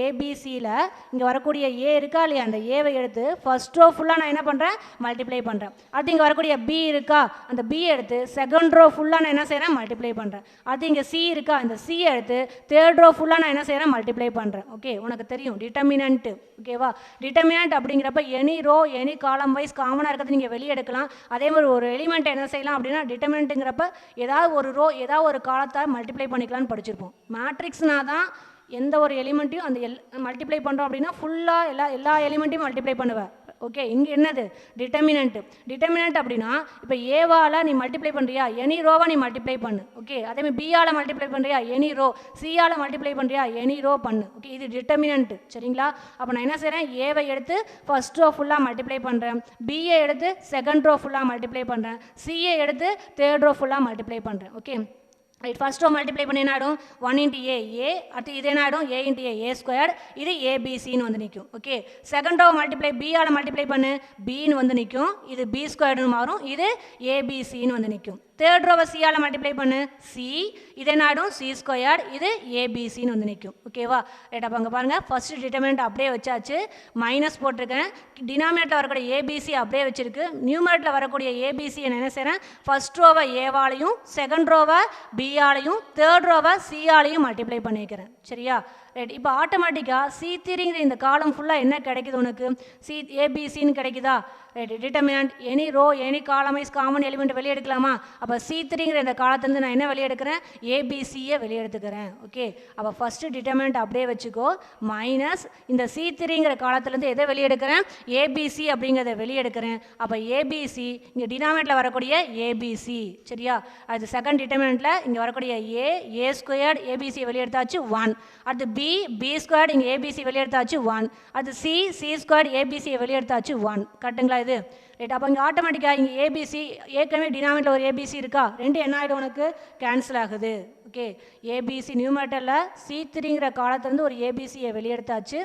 ஏபிசியில் இங்கே வரக்கூடிய ஏ இருக்கா இல்லையா, அந்த ஏவை எடுத்து ஃபர்ஸ்ட் ரோ ஃபுல்லாக நான் என்ன பண்ணுறேன், மல்டிப்ளை பண்ணுறேன். அடுத்து இங்கே வரக்கூடிய பி இருக்கா, அந்த பி எடுத்து செகண்ட் ரோ ஃபுல்லாக நான் என்ன செய்கிறேன், மல்டிப்ளை பண்ணுறேன். அடுத்து இங்கே சி இருக்கா, இந்த சி எடுத்து தேர்ட் ரோ ஃபுல்லாக நான் என்ன செய்கிறேன், மல்டிப்ளை பண்ணுறேன். ஓகே, உனக்கு தெரியும் டிட்டர்மினன்ட்டு. ஓகேவா? டிட்டர்மினன்ட் அப்படிங்கிறப்ப any row any column wise காமனாக இருக்கிறது நீங்கள் வெளியே எடுக்கலாம். அதே மாதிரி ஒரு எலிமெண்ட் என்ன செய்யலாம் அப்படின்னா, டிட்டர்மினன்ட்டுங்கிறப்ப ஏதாவது ஒரு ரோ ஏதாவது ஒரு காலத்தை மல்டிப்ளை பண்ணிக்கலாம்னு படிச்சிருப்போம். மேட்ரிக்ஸ்னா தான் எந்த ஒரு எலிமெண்ட்டையும் அந்த மல்டிப்ளை பண்ணுறோம் அப்படின்னா ஃபுல்லாக எல்லா எலிமெண்ட்டையும் மல்டிப்ளை பண்ணுவேன். ஓகே, இங்கே என்னது டிட்டர்மினன்ட் அப்படின்னா, இப்போ ஏவால் நீ மல்டிப்ளை பண்ணுறியா, எனி ரோவை நீ மல்டிப்ளை பண்ணு. ஓகே, அதேமாதிரி பியால் மல்டிப்ளை பண்ணுறியா, எனி ரோ, சியால் மல்டிப்ளை பண்ணுறியா, எனி ரோ பண்ணு. ஓகே, இது டிட்டர்மினன்ட். சரிங்களா? அப்போ நான் என்ன செய்கிறேன், ஏவை எடுத்து ஃபர்ஸ்ட் ரோ ஃபுல்லாக மல்டிப்ளை பண்ணுறேன், பிஏ எடுத்து செகண்ட் ரோ ஃபுல்லாக மல்டிப்ளை பண்ணுறேன், சிஏ எடுத்து தேர்ட் ரோ ஃபுல்லாக மல்டிப்ளை பண்ணுறேன். Okay right. First row multiply பண்ணி என்ன ஆகிடும், 1 × a அடுத்து இது என்ன ஆகிடும், a × a², இது ஏபிசின்னு வந்து நிற்கும். ஓகே, செகண்ட் ரோ மல்டிப்ளை பியால் மல்டிப்ளை பண்ணு, பின்னு வந்து நிற்கும், இது b² மாறும், இது ஏபிசின்னு வந்து நிற்கும். தேர்ட் ரோவை சியால் மல்டிப்ளை பண்ணு, சி, இது என்ன ஆகிடும் c², இது ஏபிசின்னு வந்து நிற்கும். ஓகேவா? ரைட். அப்போ அங்கே பாருங்கள், ஃபர்ஸ்ட் டிட்டர்மினன்ட் அப்படியே வச்சாச்சு, மைனஸ் போட்டிருக்கேன். டினாமினேட்டில் வரக்கூடிய ஏபிசி அப்படியே வச்சிருக்கு. நியூமரேட்டில் வரக்கூடிய ஏபிசி என்ன செய்கிறேன், ஃபர்ஸ்ட் ரோவை ஏவாலையும் செகண்ட் ரோவை பியாலையும் தேர்ட் ரோவை சியாலையும் மல்டிப்ளை பண்ணிக்கிறேன். சரியா? ரைட். இப்போ ஆட்டோமேட்டிக்காக C3ங்கிற இந்த காலம் ஃபுல்லாக என்ன கிடைக்குது உனக்கு, ஏபிசின்னு கிடைக்குதா? Right. Determinant any row any column wise common element வெளியே எடுக்கலாமா? அப்போ C3ங்கிற இந்த காலத்துலேருந்து நான் என்ன வெளியே எடுக்கிறேன், ஏபிசியை வெளியே எடுத்துக்கிறேன். ஓகே, அப்போ ஃபஸ்ட்டு டிட்டர்மினன்ட் அப்படியே வச்சுக்கோ, மைனஸ் இந்த C3ங்கிற காலத்துலேருந்து எதை வெளியே எடுக்கிறேன், ஏபிசி அப்படிங்கிறத வெளியே எடுக்கிறேன். அப்போ ஏபிசி இங்கே டினாமினேட்டில் வரக்கூடிய ஏபிசி. சரியா? அது செகண்ட் டிட்டர்மினன்ட்டில் இங்கே வரக்கூடிய a² ஏபிசியை வெளியே எடுத்தாச்சு 1. அடுத்து b² இங்கே ஏபிசி வெளியே எடுத்தாச்சு 1. அடுத்து c² ஏபிசியை வெளியே எடுத்தாச்சு 1. கரெக்டுங்களா இது? ரைட். அப்போ இங்கே ஆட்டோமேட்டிக்காக இங்கே ஏபிசி ஏற்கனவே டினாமினேட்டில் ஒரு ஏபிசி இருக்கா, ரெண்டு என்ன ஆகிடும் உனக்கு, கேன்சல் ஆகுது. ஓகே, ஏபிசி நியூமரேட்டரில் C3ங்கிற காலத்துலேருந்து ஒரு ஏபிசியை வெளியெடுத்தாச்சு.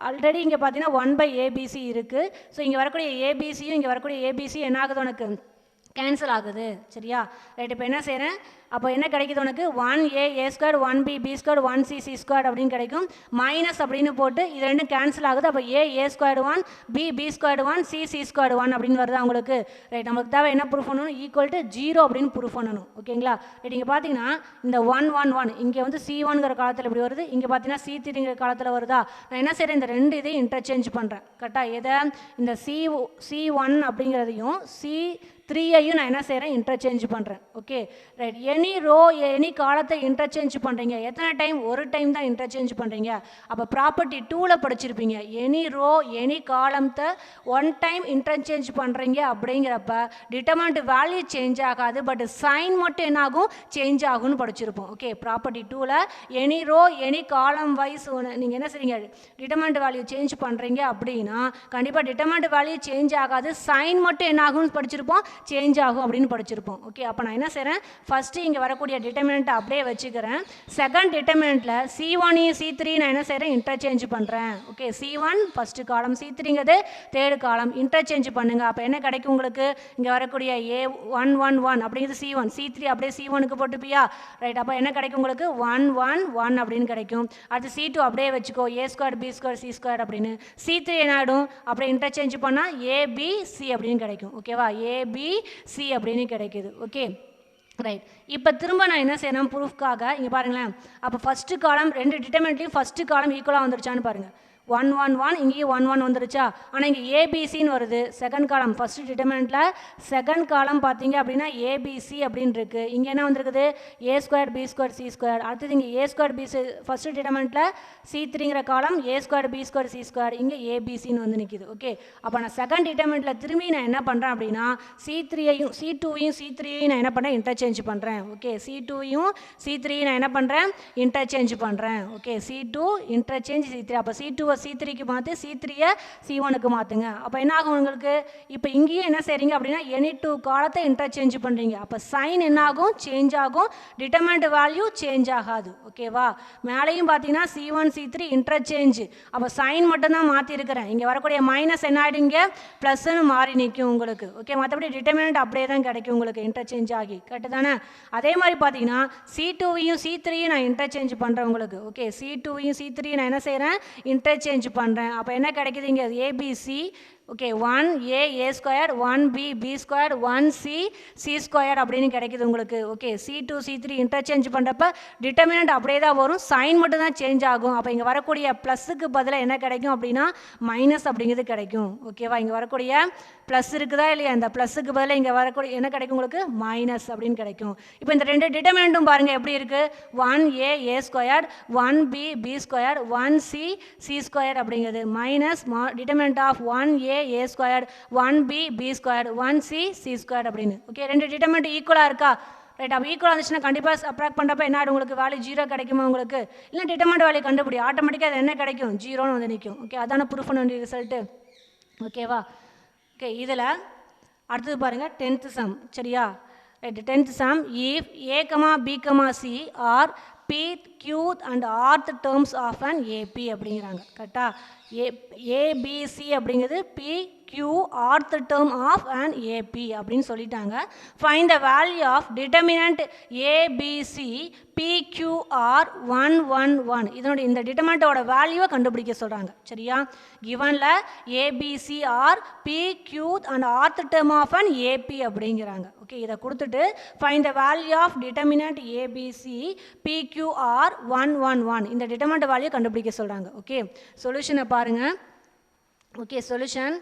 ஆல்ரெடி இங்கே பார்த்தீங்கன்னா 1/ABC இருக்குது. ஸோ இங்கே வரக்கூடிய ஏபிசியும் இங்கே வரக்கூடிய ஏபிசி என்ன ஆகுது உனக்கு, கேன்சல் ஆகுது. சரியா? ரைட். இப்போ என்ன செய்கிறேன், அப்போ என்ன கிடைக்குது உனக்கு, 1a a square 1b b square 1c c square அப்படின்னு கிடைக்கும். மைனஸ் அப்படின்னு போட்டு இது ரெண்டும் கேன்சல் ஆகுது. அப்போ a square 1 b b square 1 c c square 1 அப்படின்னு வருது உங்களுக்கு. ரைட். நமக்கு தேவை என்ன ப்ரூஃப் பண்ணணும், ஈக்குவல் டு 0 அப்படின்னு ப்ரூஃப் பண்ணணும். ஓகேங்களா? ரைட். இங்கே பார்த்தீங்கன்னா இந்த 1 1 1 இங்கே வந்து c1ங்கிற காலத்தில் இப்படி வருது, இங்கே பார்த்தீங்கன்னா c3ங்கிற காலத்தில் வருதா. நான் என்ன செய்கிறேன், இந்த ரெண்டு இதையும் இன்டர்சேஞ்ச் பண்ணுறேன். கரெக்டாக? எதை, இந்த c1 அப்படிங்கிறதையும் c3ஐயும் நான் என்ன செய்கிறேன், இன்டர்சேஞ்ச் பண்ணுறேன். Okay right. Any row any காலத்தை இன்டர்சேஞ்ச் பண்ணுறீங்க. எத்தனை டைம், ஒரு டைம் தான் இன்டர்சேஞ்ச் பண்ணுறீங்க. அப்போ ப்ராப்பர்ட்டி 2ல் படிச்சிருப்பீங்க. எனி ரோ எனி காலத்தை ஒன் டைம் இன்டர்சேஞ்ச் பண்ணுறீங்க அப்படிங்கிறப்ப டிட்டர்மினன்ட் வேல்யூ சேஞ்ச் ஆகாது, பட் சைன் மட்டும் என்ன ஆகும், சேஞ்ச் ஆகும்னு படிச்சிருப்போம். ஓகே, ப்ராப்பர்ட்டி 2ல் any row any column wise நீங்கள் என்ன செய்றீங்க, டிட்டர்மினன்ட் வேல்யூ சேஞ்ச் பண்ணுறீங்க அப்படின்னா கண்டிப்பாக டிட்டர்மினன்ட் வேல்யூ சேஞ்ச் ஆகாது, சைன் மட்டும் என்ன ஆகும்னு படிச்சிருப்போம், சேஞ்ச் ஆகும் அப்படின்னு படிச்சிருப்போம். ஓகே, அப்போ நான் என்ன செய்கிறேன், ஃபஸ்ட்டு இங்கே வரக்கூடிய டிட்டர்மினன்ட்டை அப்படியே வச்சுக்கிறேன். செகண்ட் டிட்டர்மினன்ட்டில் c1 c3 நான் என்ன செய்கிறேன், இன்டர்சேஞ்ச் பண்ணுறேன். ஓகே, c1 ஃபஸ்ட்டு காலம், c3ங்கிறது தேர்டு காலம், இன்டர்சேஞ்ச் பண்ணுங்கள். அப்போ என்ன கிடைக்கும் உங்களுக்கு, இங்கே வரக்கூடிய a111 அப்படிங்கிறது c1, c3 அப்படியே c1க்கு போட்டுப்பியா. ரைட். அப்போ என்ன கிடைக்கும் உங்களுக்கு, 111 அப்படின்னு கிடைக்கும். அடுத்து c2 அப்படியே வச்சுக்கோ, a square b square c square அப்படின்னு. c3 என்ன ஆகிடும், அப்படியே இன்டர்சேஞ்ச் பண்ணால் abc அப்படின்னு கிடைக்கும். ஓகேவா, abc அப்படின்னு கிடைக்குது. Okay right. இப்போ திரும்ப நான் என்ன செய்யணும், ப்ரூஃப்காக இங்கே பாருங்களேன். அப்போ ஃபஸ்ட்டு காலம் ரெண்டு டிட்டர்மினன்ட்லையும் ஃபஸ்ட்டு காலம் ஈக்குவலாக வந்துருச்சான்னு பாருங்கள். 111 இங்கேயும் 11 வந்துருச்சா. ஆனால் இங்கே ஏபிசின்னு வருது second column. First டிட்டர்மினன்ட்டில் second column பார்த்தீங்க அப்படின்னா ஏபிசி அப்படின்னு இருக்குது. இங்கே என்ன வந்துருக்குது, A square B square C square. அடுத்தது இங்கே ஏ ஸ்கொயர் பி ஃபஸ்ட்டு டிட்டர்மினன்ட்டில் c3ங்கிற காலம், A square B square C square, இங்கே ஏபிசின்னு வந்து நிற்கிது. ஓகே, அப்போ நான் செகண்ட் டிட்டர்மினன்ட்டில் திரும்பி நான் என்ன பண்ணுறேன் அப்படின்னா c3ஐயும் c2ஐயும் c3ஐயும் நான் என்ன பண்ணுறேன், இன்டர்சேஞ்ச் பண்ணுறேன். ஓகே, c2ஐயும் c3ஐயும் நான் என்ன பண்ணுறேன், இன்டர்சேஞ்ச் பண்ணுறேன். Okay, c2 interchange c3. அப்போ c2 c3க்கு மாற்று, c3யை c1க்கு மாற்றுங்க. அப்போ என்ன ஆகும் உங்களுக்கு, இப்போ இங்கேயும் என்ன செய்கிறீங்க அப்படின்னா எனி டூ காலத்தை இன்டர்சேஞ்ச் பண்ணுறீங்க. அப்போ சைன் என்ன ஆகும், சேஞ்ச் ஆகும், டிட்டர்மினன்ட் வேல்யூ சேஞ்ச் ஆகாது. ஓகேவா, மேலேயும் பார்த்தீங்கன்னா c1 c3 இன்டர்சேஞ்ச். அப்போ சைன் மட்டும்தான் மாற்றிருக்கிறேன். இங்கே வரக்கூடிய மைனஸ் என்ன ஆகிடுங்க, ப்ளஸ்ன்னு மாறி நிற்கும் உங்களுக்கு. ஓகே, மற்றபடி டிட்டர்மினன்ட் அப்படியே தான் கிடைக்கும் உங்களுக்கு இன்டர்சேஞ்ச் ஆகி. கரெக்டு தானே. அதே மாதிரி பார்த்தீங்கன்னா c2ஐயும் c3யும் நான் இன்டர்சேஞ்ச் பண்ணுறேன் உங்களுக்கு. ஓகே, c2ஐயும் c3யும் நான் என்ன செய்கிறேன், இன்டர்சேஞ்ச் பண்ணுறேன். அப்போ என்ன கிடைக்குது, இங்கே ABC. Okay, 1a a square 1b b square 1c c square அப்படின்னு கிடைக்குது உங்களுக்கு. ஓகே, c2 c3 இன்டர்சேஞ்ச் பண்ணுறப்ப டிட்டர்மினன்ட் அப்படியே தான் வரும், சைன் மட்டும் தான் சேஞ்ச் ஆகும். அப்போ இங்கே வரக்கூடிய ப்ளஸ்ஸுக்கு பதிலாக என்ன கிடைக்கும் அப்படின்னா மைனஸ் அப்படிங்கிறது கிடைக்கும். ஓகேவா, இங்கே வரக்கூடிய ப்ளஸ் இருக்குதா இல்லையா, இந்த ப்ளஸ்ஸுக்கு பதிலாக இங்கே வரக்கூடிய என்ன கிடைக்கும் உங்களுக்கு, மைனஸ் அப்படின்னு கிடைக்கும். இப்போ இந்த ரெண்டு டிட்டர்மினன்ட்டும் பாருங்கள் எப்படி இருக்குது, 1a a square 1b b square 1c c square அப்படிங்கிறது minus determinant of 1a a square 1b b square 1c c square அப்படின்னு. ஓகே, ரெண்டு டிட்டர்மினன்ட் ஈக்குவலாக இருக்கா. ரைட். அப்போ ஈக்குவலாக இருந்துச்சுன்னா கண்டிப்பாக சப்ராக்ட் பண்ணுறப்ப என்ன ஆகும் உங்களுக்கு, வேல்யூ 0 கிடைக்குமா உங்களுக்கு, இல்லை டிட்டர்மினன்ட் வேல்யூ கண்டுபிடி, ஆட்டோமேட்டிக்காக அது என்ன கிடைக்கும், 0ன்னு வந்து நிற்கும். ஓகே, அதான ப்ரூஃப் பண்ண வேண்டிய ரிசல்ட்டு. ஓகேவா. ஓகே, இதில் அடுத்தது பாருங்கள் 10th சம். சரியா. Right. 10th sum, if a, b, c are p, q and rth terms of an AP அப்படிங்கிறாங்க. கரெக்டா. ABC அப்படிங்கிறது p, q, rth term of an AP அப்படின்னு சொல்லிட்டாங்க. Find the value of determinant ABC PQR 111. இதனுடைய இந்த டிட்டர்மினன்ட்டோட வேல்யூவை கண்டுபிடிக்க சொல்கிறாங்க. சரியா. கிவனில் ABCR PQ and rth term of an AP அப்படிங்கிறாங்க. ஓகே, இதை கொடுத்துட்டு find the value of determinant ABC PQR 111 இந்த டிட்டர்மினன்ட் வேல்யூ கண்டுபிடிக்க சொல்கிறாங்க. ஓகே, சொல்யூஷனை பாருங்கள். Okay, solution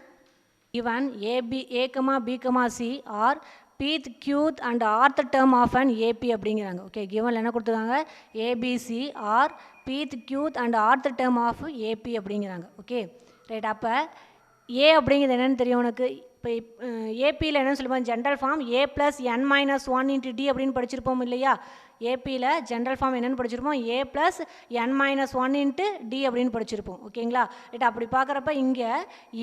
given a, b, c are pth, qth and rth term of an AP அப்படிங்கிறாங்க. Okay, given என்ன கொடுத்துருக்காங்க, ABC are pth, qth and rth term of AP அப்படிங்கிறாங்க. Okay right. அப்போ a அப்படிங்கிறது என்னென்னு தெரியும் உனக்கு. இப்போ ஏபியில் என்னென்னு சொல்லுவாங்க, general form a + n - 1 × d அப்படின்னு படிச்சிருப்போம் இல்லையா. ஏபியில் ஜென்ரல் ஃபார்ம் என்னென்னு படிச்சிருப்போம், ஏ plus N minus one into D அப்படின்னு படிச்சிருப்போம். ஓகேங்களா? ரைட். அப்படி பார்க்குறப்ப இங்கே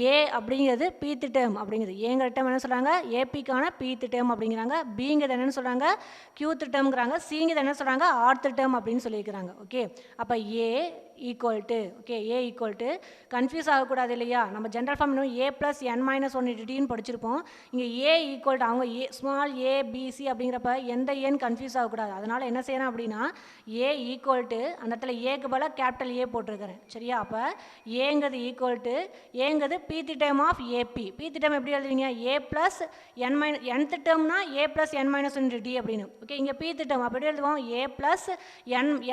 ஏ அப்படிங்கிறது பீத்து டேர்ம் அப்படிங்கிறது, ஏங்கிற டேர்ம் என்ன சொல்கிறாங்க, ஏபிக்கான பீத்து டேர்ம் அப்படிங்கிறாங்க, பிங்கிறது என்னென்னு சொல்கிறாங்க, கியூத்து டேர்ம்ங்கிறாங்க, சிங்கிறது என்ன சொல்கிறாங்க, ஆர்த்து டேர்ம் அப்படின்னு சொல்லியிருக்கிறாங்க. ஓகே, அப்போ A equal to, okay, A equal to, confuse ஆகக்கூடாது இல்லையா, நம்ம ஜென்ரல் ஃபார்ம் இன்னும் A plus N minus one டின்னு படிச்சிருப்போம். இங்கே ஏ ஈக்குவல் டு அவங்க ஸ்மால் ஏ பிசி அப்படிங்கிறப்ப எந்த ஏன்னு கன்ஃபியூஸ் ஆகக்கூடாது. அதனால் என்ன செய்யணும் அப்படின்னா ஏ ஈக்குவல் டு, அந்த இடத்துல ஏக்கு பதிலாக கேபிட்டல் ஏ போட்டிருக்கிறேன். சரியா? அப்போ ஏங்கிறது ஈக்குவல் டு, ஏங்கிறது pth term of AP. Pth term எப்படி எழுதுவீங்க, A plus N minus, nth டேர்ம்னா A plus N minus one D அப்படின்னு. ஓகே, இங்கே பீத்தி டேர்ம் அப்படி எழுதுவோம், ஏ ப்ளஸ்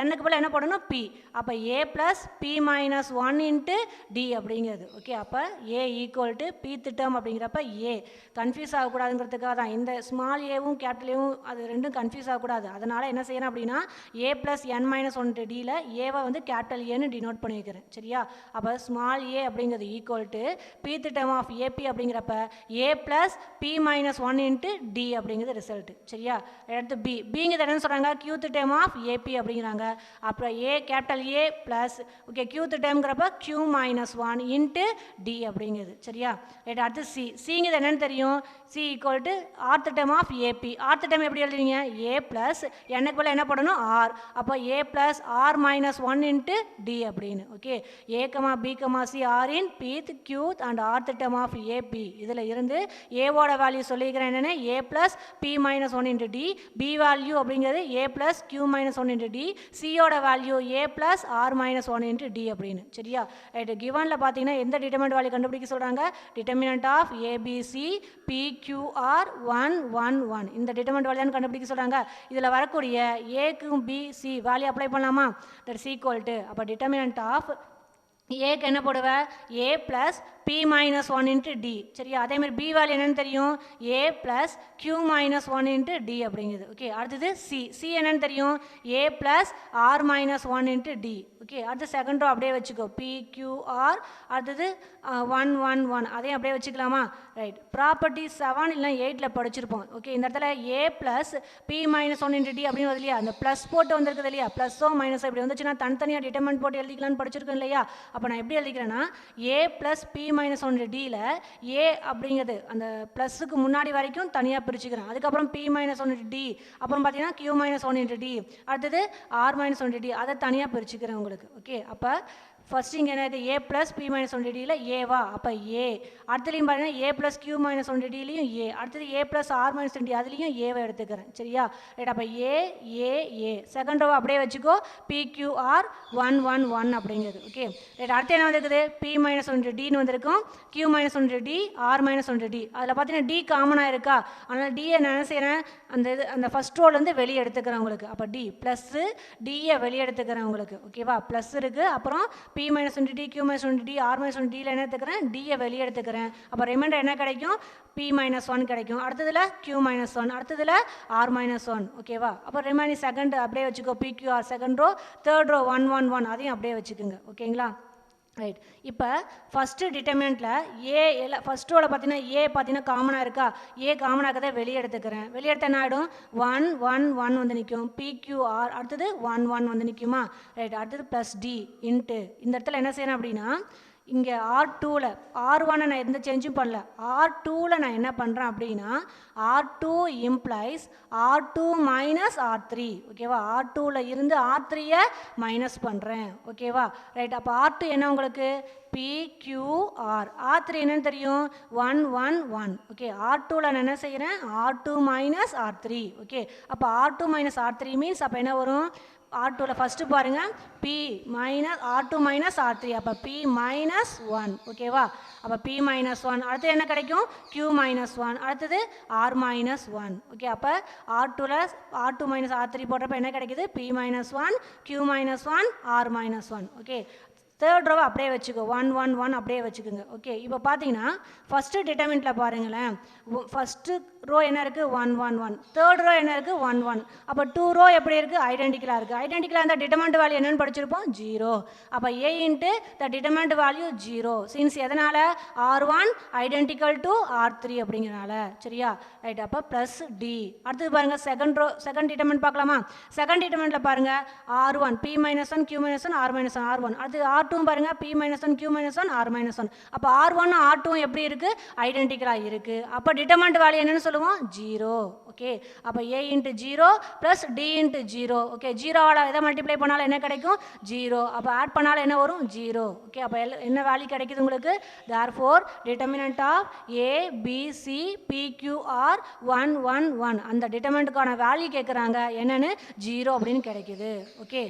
என்னுக்கு பதிலாக என்ன போடணும், பி. அப்போ A plus P minus one into D அப்படிங்கிறது. ஓகே, அப்போ A equal to pth term அப்படிங்கிறப்ப ஏ கன்ஃபியூஸ் ஆகக்கூடாதுங்கிறதுக்காக தான் இந்த ஸ்மால் ஏவும் கேபிட்டல் ஏவும் அது ரெண்டும் கன்ஃபியூஸ் ஆகக்கூடாது. அதனால் என்ன செய்யணும் அப்படின்னா ஏ ப்ளஸ் என் மைனஸ் ஒன் டியில் ஏவை வந்து கேபிட்டல் ஏன்னு டினோட் பண்ணி வைக்கிறேன். சரியா? அப்போ ஸ்மால் ஏ அப்படிங்கிறது equal to pth term of AP அப்படிங்கிறப்ப A plus P minus one into D அப்படிங்கிறது ரிசல்ட்டு. சரியா? அடுத்து பிங்கிறது என்னன்னு சொல்கிறாங்க, கியூத்து டேர்ம் ஆஃப் ஏபி அப்படிங்கிறாங்க. அப்புறம் A capital A plus, okay, qth டேர்ம்ங்கிறப்ப Q minus one into D அப்படிங்கிறது. சரியா? ரைட். அடுத்து சிங்கிறது என்னன்னு தெரியும், C equal to rth term of AP. Rth term எப்படி எழுதுவீங்க, ஏ ப்ளஸ் எனக்கு போல் என்ன பண்ணணும், ஆர். அப்போ A plus R minus one into D அப்படின்னு. Okay, A comma B comma C are in pth qth and rth term of AP. இதில் இருந்து ஏவோட வேல்யூ சொல்லிக்கிறேன் என்னென்னு, A plus P minus one into D, B value அப்படிங்கிறது A plus Q minus one into D, சியோட value A plus R minus one into D அப்படின்னு. சரியா? Right. கிவனில் பார்த்தீங்கன்னா எந்த டிட்டர்மினன்ட் வேல்யூ கண்டுபிடிக்க சொல்கிறாங்க, டிட்டர்மினன்ட் ஆஃப் ஏபிசி பிக்யூஆர் 1 1 1 இந்த determinant value தான் கண்டுபிடிக்க சொல்கிறாங்க. இதில் வரக்கூடிய ஏக்கும் பி சி வேல்யூ அப்ளை பண்ணலாமா, தட் இஸ் ஈக்குவல் டு, அப்போ டிட்டர்மினன்ட் ஆஃப் ஏக்கு என்ன போடுவேன், A plus P minus one into D. சரியா? அதேமாதிரி பி வேல்யூ என்னென்னு தெரியும், A plus Q minus one into D அப்படிங்கிறது. ஓகே, அடுத்தது சி என்னென்னு தெரியும், A plus R minus one into D. Okay, அடுத்து செகண்ட் ரோ அப்படியே வச்சுக்கோ, பிக்யூஆர், அடுத்தது 1 1 1 அதையும் அப்படியே வச்சுக்கலாமா. ரைட். ப்ராப்பர்ட்டி 7 இல்லை 8ல் படிச்சிருப்போம். ஓகே, இந்த இடத்துல A plus P minus one into D அப்படின்னு வருது இல்லையா, அந்த ப்ளஸ் போட்டு வந்திருக்குது இல்லையா, ப்ளஸ்ஸோ மைனஸோ இப்படி வந்துச்சுன்னா தனித்தனியாக டிட்டர்மெண்ட் போட்டு எழுதிக்கலாம்னு படிச்சிருக்கோம் இல்லையா. அப்போ நான் எப்படி எழுதிக்கிறேன்னா ஏ ப்ளஸ் பி மைனஸ் ஒன் டியில் ஏ அப்படிங்கிறது அந்த ப்ளஸுக்கு முன்னாடி வரைக்கும் தனியாக பிரிச்சுக்கிறேன். அதுக்கப்புறம் பி மைனஸ் ஒன் டி, அப்புறம் பார்த்தீங்கன்னா Q minus one into D, அடுத்தது ஆர் மைனஸ் ஒன் டி, அதை தனியாக பிரிச்சுக்கிறேன் உங்களுக்கு. ஓகே, அப்போ ஃபர்ஸ்ட் இங்கே என்னது, A plus P minus one டியில் ஏவா, அப்போ ஏ. அடுத்துலையும் பார்த்தீங்கன்னா A plus Q minus one டிலையும் ஏ, அடுத்தது A plus R minus one D அதுலேயும் ஏவை எடுத்துக்கிறேன். சரியா? ரைட். அப்போ ஏ ஏ ஏ செகண்ட் ரோவை அப்படியே வச்சுக்கோ, பிக்யூஆர் 1 1 1 அப்படிங்கிறது. Okay, right. அடுத்து என்ன வந்துருக்குது, பி மைனஸ் ஒன் டின்னு வந்திருக்கும், Q minus one D, R minus one D. அதில் பார்த்தீங்கன்னா டி காமனாக இருக்கா, அதனால் டியை நான் என்ன செய்கிறேன், அந்த ஃபஸ்ட் ரோலேருந்து வெளியே எடுத்துக்கிறேன் உங்களுக்கு. அப்போ டி ப்ளஸ்ஸு டியை வெளியே எடுத்துக்கிறேன் உங்களுக்கு. ஓகேவா? ப்ளஸ் இருக்குது, அப்புறம் P minus one D, Q minus one D, R minus one டியில் என்ன எடுத்துக்கிறேன், டியை வெளியே எடுத்துக்கிறேன். அப்போ ரிமைண்டர் என்ன கிடைக்கும், பி மைனஸ் ஒன் கிடைக்கும், அடுத்ததில் கியூ மைனஸ் ஒன், அடுத்ததில் ஆர் மைனஸ் ஒன். ஓகேவா? அப்போ ரிமைனிங் செகண்ட் அப்படியே வச்சுக்கோ, PQR second row, third row 1 1 1 அதையும் அப்படியே வச்சுக்கோங்க. ஓகேங்களா? ரைட். இப்போ ஃபஸ்ட்டு டிட்டர்மினண்ட்டில் ஏ எல்லாம் ஃபஸ்ட் ரோவில் பார்த்தீங்கன்னா ஏ பார்த்தீங்கன்னா காமனாக இருக்கா, ஏ காமனாக இருக்கதை வெளியே எடுத்துக்கிறேன். வெளியே எடுத்த என்ன ஆகிடும், 1 1 1 வந்து நிற்கும், பிக்யூஆர் அடுத்தது 1 1 வந்து நிற்குமா. ரைட். அடுத்தது ப்ளஸ் டி இன்ட்டு இந்த இடத்துல என்ன செய்யணும் அப்படின்னா, இங்கே R2ல் R1 நான் எந்த சேஞ்சும் பண்ணல, R2ல் நான் என்ன பண்ணுறேன் அப்படின்னா R2 implies R2 minus R3. ஓகேவா? R2ல் இருந்து R3யை மைனஸ் பண்ணுறேன். ஓகேவா? ரைட். அப்போ R2 என்ன உங்களுக்கு, PQR. R3 என்னன்னு தெரியும், 1 1 1. ஓகே, R2ல் நான் என்ன செய்கிறேன், R2 மைனஸ் R3. ஓகே, அப்போ R2 மைனஸ் R3 மீன்ஸ் அப்போ என்ன வரும், R2ல் ஃபஸ்ட்டு பாருங்கள், P minus R2 minus R3, அப்போ P மைனஸ் 1. ஓகேவா? அப்போ P மைனஸ் 1, அடுத்து என்ன கிடைக்கும், Q மைனஸ் 1, அடுத்தது R மைனஸ் 1. ஓகே, அப்போ R2ல் R2 மைனஸ் R3 போடுறப்ப என்ன கிடைக்குது, P minus 1, Q minus 1, R minus 1. Okay, third ரோவை அப்படியே வச்சுக்கோ 1 1 1 அப்படியே வச்சுக்கோங்க. ஓகே, இப்போ பார்த்தீங்கன்னா ஃபஸ்ட்டு டிட்டர்மினண்ட்டில் பாருங்களேன், ஃபஸ்ட்டு ரோ என்ன இருக்குது 1 1 1, தேர்ட் ரோ என்ன இருக்குது 1 1. அப்போ 2 ரோ எப்படி இருக்குது ஐடென்டிக்கலாக இருக்குது. ஐடென்டிக்கலாக இருந்தால் டிட்டர்மினண்ட் வேல்யூ என்னென்னு படிச்சிருப்போம் 0. அப்போ A into the determinant value 0 since எதனால் R1 ஐடென்டிக்கல் டு R3 அப்படிங்கிறனால. சரியா, ரைட். அப்போ ப்ளஸ் டி. அடுத்தது பாருங்கள் செகண்ட் டிட்டர்மினண்ட் பார்க்கலாமா. செகண்ட் டிட்டர்மினண்ட்டில் பாருங்கள் R1 P -1 Q -1 R -1 R1. அடுத்து R2 பாருங்கள் P -1 Q -1 R -1. அப்போ R1 R2 எப்படி இருக்குது ஐடென்டிக்கலாக இருக்குது. அப்போ டிட்டர்மினண்ட் வேல்யூ என்னென்னு சொல்லுவோம் 0. ஓகே, அப்போ A into 0 plus D into 0. ஓகே, 0வால் எதை மல்டிப்ளை பண்ணாலும் என்ன கிடைக்கும் 0. அப்போ ஆட் பண்ணாலும் என்ன வரும் 0. ஓகே, அப்போ என்ன வேல்யூ கிடைக்குது உங்களுக்கு. Therefore determinant of A B C P Q R 1 1 1 அந்த டிட்டர்மினண்ட்டுக்கான வேல்யூ கேட்குறாங்க என்னென்னு 0 அப்படின்னு கிடைக்குது. ஓகே.